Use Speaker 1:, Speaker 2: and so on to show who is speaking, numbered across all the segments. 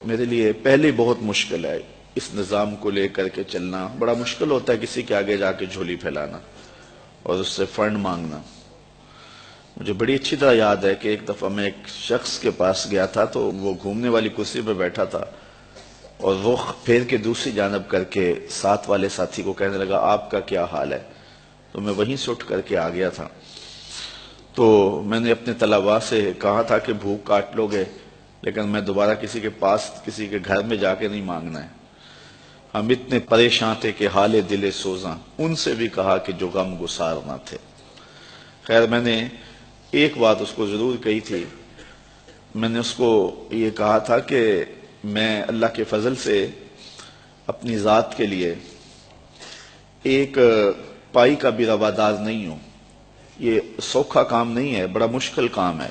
Speaker 1: میرے لیے پہلے بہت مشکل ہے اس نظام کو لے کر کے چلنا. بڑا مشکل ہوتا ہے کسی کے آگے جا کے جھولی پھیلانا اور اس سے فنڈ مانگنا. مجھے بڑی اچھی طرح یاد ہے کہ ایک دفعہ میں ایک شخص کے پاس گیا تھا تو وہ گھومنے والی کرسی پہ بیٹھا تھا اور رخ پھیر کے دوسری جانب کر کے ساتھ والے ساتھی کو کہنے لگا آپ کا کیا حال ہے. تو میں وہیں سے اٹھ کر کے آ گیا تھا. تو میں نے اپنے طلباء سے کہا تھا کہ بھوک کاٹ لو گے لیکن میں دوبارہ کسی کے پاس کسی کے گھر میں جا کے نہیں مانگنا ہے. ہم اتنے پریشان تھے کہ حال دل سوزاں، ان سے بھی کہا کہ جو غم گسار نہ تھے. خیر میں نے ایک بات اس کو ضرور کہی تھی. میں نے اس کو یہ کہا تھا کہ میں اللہ کے فضل سے اپنی ذات کے لیے ایک پائی کا بھی روادار نہیں ہوں. یہ سوکھا کام نہیں ہے، بڑا مشکل کام ہے.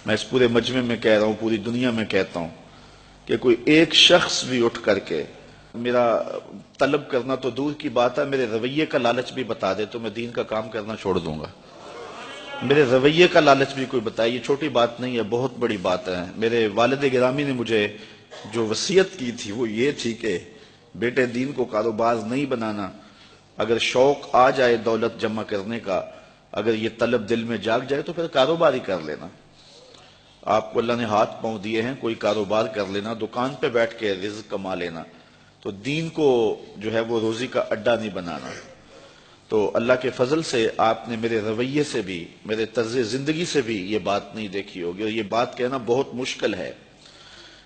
Speaker 1: میں اس پورے مجمع میں کہہ رہا ہوں، پوری دنیا میں کہتا ہوں کہ کوئی ایک شخص بھی اٹھ کر کے میرا طلب کرنا تو دور کی بات ہے، میرے رویے کا لالچ بھی بتا دے تو میں دین کا کام کرنا چھوڑ دوں گا. میرے رویے کا لالچ بھی کوئی بتائے، یہ چھوٹی بات نہیں ہے، بہت بڑی بات ہے. میرے والد گرامی نے مجھے جو وصیت کی تھی وہ یہ تھی کہ بیٹے دین کو کاروبار نہیں بنانا. اگر شوق آ جائے دولت جمع کرنے کا، اگر یہ طلب دل میں جاگ جائے تو پھر کاروبار ہی کر لینا. آپ کو اللہ نے ہاتھ پاؤں دیے ہیں، کوئی کاروبار کر لینا، دکان پہ بیٹھ کے رزق کما لینا. تو دین کو جو ہے وہ روزی کا اڈا نہیں بنانا. تو اللہ کے فضل سے آپ نے میرے رویے سے بھی، میرے طرز زندگی سے بھی یہ بات نہیں دیکھی ہوگی. اور یہ بات کہنا بہت مشکل ہے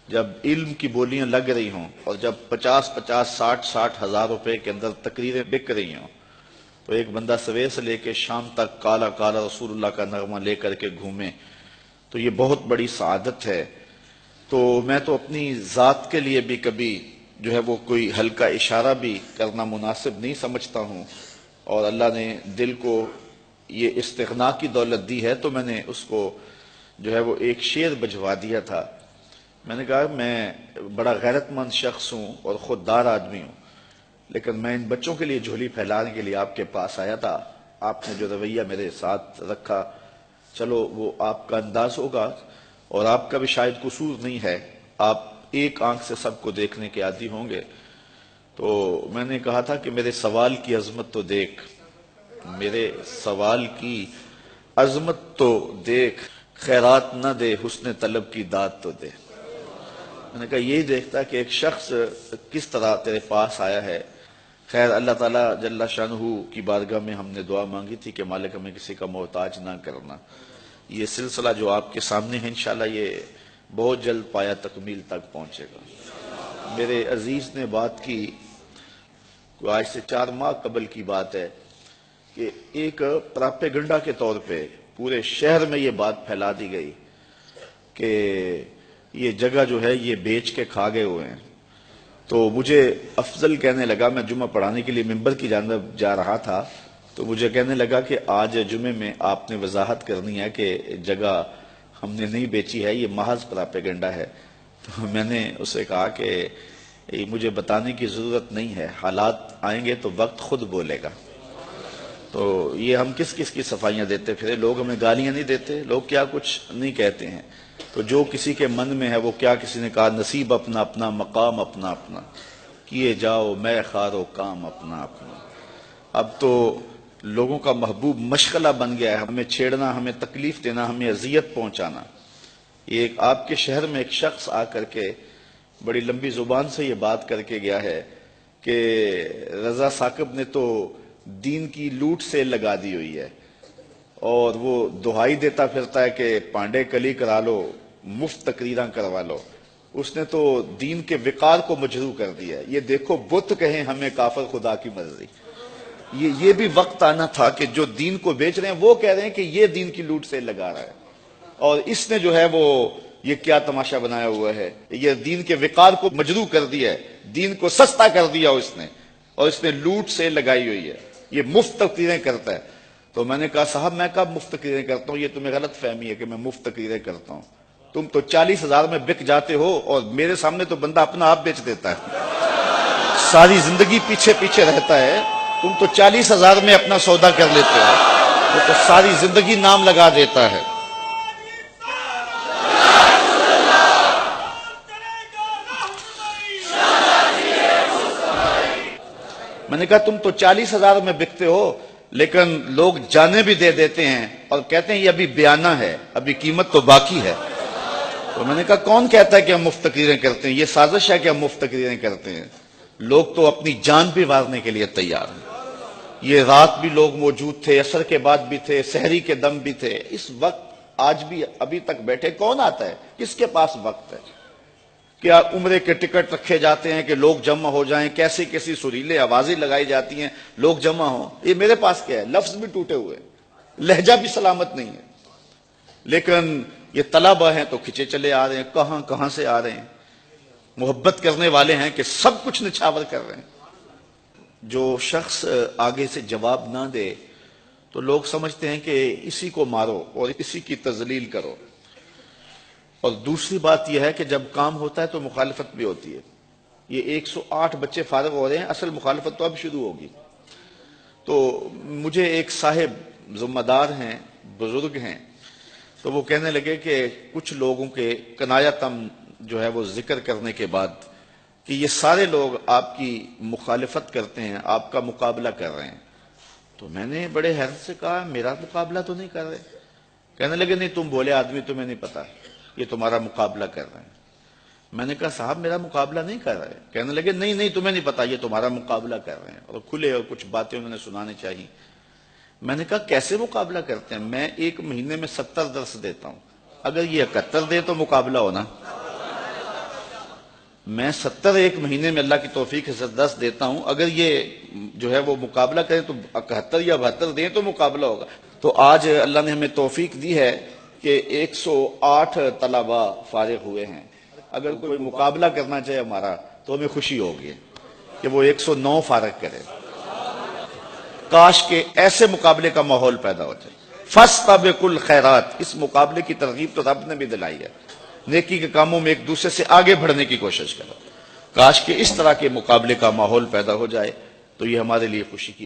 Speaker 1: جب علم کی بولیاں لگ رہی ہوں اور جب 50 ہزار روپے کے اندر تقریریں بک رہی ہوں تو ایک بندہ سویر سے لے کے شام تک کالا کالا رسول اللہ کا نغمہ لے کر کے گھومے تو یہ بہت بڑی سعادت ہے. تو میں تو اپنی ذات کے لیے بھی کبھی جو ہے وہ کوئی ہلکا اشارہ بھی کرنا مناسب نہیں سمجھتا ہوں. اور اللہ نے دل کو یہ استغنا کی دولت دی ہے تو میں نے اس کو جو ہے وہ ایک شعر بجوا دیا تھا. میں نے کہا میں بڑا غیرت مند شخص ہوں اور خوددار آدمی ہوں، لیکن میں ان بچوں کے لیے جھولی پھیلانے کے لیے آپ کے پاس آیا تھا. آپ نے جو رویہ میرے ساتھ رکھا، چلو وہ آپ کا انداز ہوگا اور آپ کا بھی شاید قصور نہیں ہے. آپ ایک آنکھ سے سب کو دیکھنے کے عادی ہوں گے. تو میں نے کہا تھا کہ میرے سوال کی عظمت تو دیکھ، میرے سوال کی عظمت تو دیکھ، خیرات نہ دے حسن طلب کی داد تو دے. میں نے کہا یہی دیکھتا کہ ایک شخص کس طرح تیرے پاس آیا ہے. خیر اللہ تعالیٰ جل شانہ کی بارگاہ میں ہم نے دعا مانگی تھی کہ مالک ہمیں کسی کا محتاج نہ کرنا. یہ سلسلہ جو آپ کے سامنے ہے انشاءاللہ یہ بہت جلد پایا تکمیل تک پہنچے گا. میرے عزیز نے بات کی، آج سے 4 ماہ قبل کی بات ہے کہ ایک پراپیگنڈا کے طور پہ پورے شہر میں یہ بات پھیلا دی گئی کہ یہ جگہ جو ہے یہ بیچ کے کھا گئے ہوئے ہیں. تو مجھے افضل کہنے لگا، میں جمعہ پڑھانے کے لیے ممبر کی جانب جا رہا تھا تو مجھے کہنے لگا کہ آج جمعے میں آپ نے وضاحت کرنی ہے کہ جگہ ہم نے نہیں بیچی ہے، یہ محض پراپیگنڈا ہے. تو میں نے اسے کہا کہ مجھے بتانے کی ضرورت نہیں ہے، حالات آئیں گے تو وقت خود بولے گا. تو یہ ہم کس کس کی صفائیاں دیتے پھرے، لوگ ہمیں گالیاں نہیں دیتے، لوگ کیا کچھ نہیں کہتے ہیں. تو جو کسی کے من میں ہے وہ کیا، کسی نے کہا نصیب اپنا اپنا مقام اپنا اپنا، کیے جاؤ میں خار و کام اپنا اپنا. اب تو لوگوں کا محبوب مشغلہ بن گیا ہے ہمیں چھیڑنا، ہمیں تکلیف دینا، ہمیں اذیت پہنچانا. یہ ایک آپ کے شہر میں ایک شخص آ کر کے بڑی لمبی زبان سے یہ بات کر کے گیا ہے کہ رضا ثاقب نے تو دین کی لوٹ سے لگا دی ہوئی ہے اور وہ دہائی دیتا پھرتا ہے کہ پانڈے کلی کرا لو، مفت تقریراں کروا لو. اس نے تو دین کے وقار کو مجروح کر دیا ہے. یہ دیکھو بت کہیں ہمیں کافر خدا کی مرضی. یہ بھی وقت آنا تھا کہ جو دین کو بیچ رہے ہیں وہ کہہ رہے ہیں کہ یہ دین کی لوٹ سے لگا رہا ہے اور اس نے جو ہے وہ یہ کیا تماشا بنایا ہوا ہے، یہ دین کے وقار کو مجروح کر دیا ہے، دین کو سستا کر دیا اس نے اور اس نے لوٹ سے لگائی ہوئی ہے، یہ مفت تقریریں کرتا ہے. تو میں نے کہا صاحب میں کب مفت تقریریں کرتا ہوں، یہ تمہیں غلط فہمی ہے کہ میں مفت تقریریں کرتا ہوں. تم تو 40,000 میں بک جاتے ہو اور میرے سامنے تو بندہ اپنا آپ بیچ دیتا ہے، ساری زندگی پیچھے پیچھے رہتا ہے. تم تو 40,000 میں اپنا سودا کر لیتے ہو، وہ تو ساری زندگی نام لگا دیتا ہے. میں نے کہا تم تو 40,000 میں بکتے ہو لیکن لوگ جانے بھی دے دیتے ہیں اور کہتے ہیں یہ ابھی بیانہ ہے، ابھی قیمت تو باقی ہے۔ تو میں نے کہا کون کہتا ہے کہ ہم مفت تقریریں کرتے ہیں؟ یہ سازش ہے کہ ہم مفت تقریریں کرتے ہیں۔ لوگ تو اپنی جان بھی وارنے کے لیے تیار ہیں۔ یہ رات بھی لوگ موجود تھے، عصر کے بعد بھی تھے، سحری کے دم بھی تھے، اس وقت آج بھی ابھی تک بیٹھے۔ کون آتا ہے؟ کس کے پاس وقت ہے؟ کیا عمرے کے ٹکٹ رکھے جاتے ہیں کہ لوگ جمع ہو جائیں، کیسی کیسی سریلے آوازیں لگائی جاتی ہیں لوگ جمع ہوں؟ یہ میرے پاس کیا ہے؟ لفظ بھی ٹوٹے ہوئے، لہجہ بھی سلامت نہیں ہے، لیکن یہ طلبہ ہیں تو کھچے چلے آ رہے ہیں، کہاں کہاں سے آ رہے ہیں، محبت کرنے والے ہیں کہ سب کچھ نچھاور کر رہے ہیں۔ جو شخص آگے سے جواب نہ دے تو لوگ سمجھتے ہیں کہ اسی کو مارو اور اسی کی تذلیل کرو۔ اور دوسری بات یہ ہے کہ جب کام ہوتا ہے تو مخالفت بھی ہوتی ہے۔ یہ 108 بچے فارغ ہو رہے ہیں، اصل مخالفت تو اب شروع ہوگی۔ تو مجھے ایک صاحب ذمہ دار ہیں، بزرگ ہیں، تو وہ کہنے لگے کہ کچھ لوگوں کے کنایتم جو ہے وہ ذکر کرنے کے بعد کہ یہ سارے لوگ آپ کی مخالفت کرتے ہیں، آپ کا مقابلہ کر رہے ہیں۔ تو میں نے بڑے حیرت سے کہا میرا مقابلہ تو نہیں کر رہے۔ کہنے لگے نہیں تم بولے آدمی، تمہیں نہیں پتا، یہ تمہارا مقابلہ کر رہے ہیں۔ میں نے کہا صاحب میرا مقابلہ نہیں کر رہے۔ کہنے لگے نہیں تمہیں نہیں پتا، یہ تمہارا مقابلہ کر رہے ہیں، اور کھلے اور کچھ باتیں انہوں نے سنانے چاہیے۔ میں نے کہا کیسے مقابلہ کرتے ہیں؟ میں ایک مہینے میں 70 درس دیتا ہوں، اگر یہ 71 دے تو مقابلہ ہونا۔ میں 70 ایک مہینے میں اللہ کی توفیق سے 10 دیتا ہوں، اگر یہ جو ہے وہ مقابلہ کریں تو 71 یا 72 دیں تو مقابلہ ہوگا۔ تو آج اللہ نے ہمیں توفیق دی ہے کہ 108 طلبہ فارغ ہوئے ہیں۔ اگر کوئی مقابلہ کرنا چاہے ہمارا تو ہمیں خوشی ہوگی کہ وہ 109 فارغ کرے۔ کاش کہ ایسے مقابلے کا ماحول پیدا ہو جائے۔ فاستبقوا الخیرات، اس مقابلے کی ترغیب تو رب نے بھی دلائی ہے۔ نیکی کے کاموں میں ایک دوسرے سے آگے بڑھنے کی کوشش کرو۔ کاش کہ اس طرح کے مقابلے کا ماحول پیدا ہو جائے تو یہ ہمارے لیے خوشی کی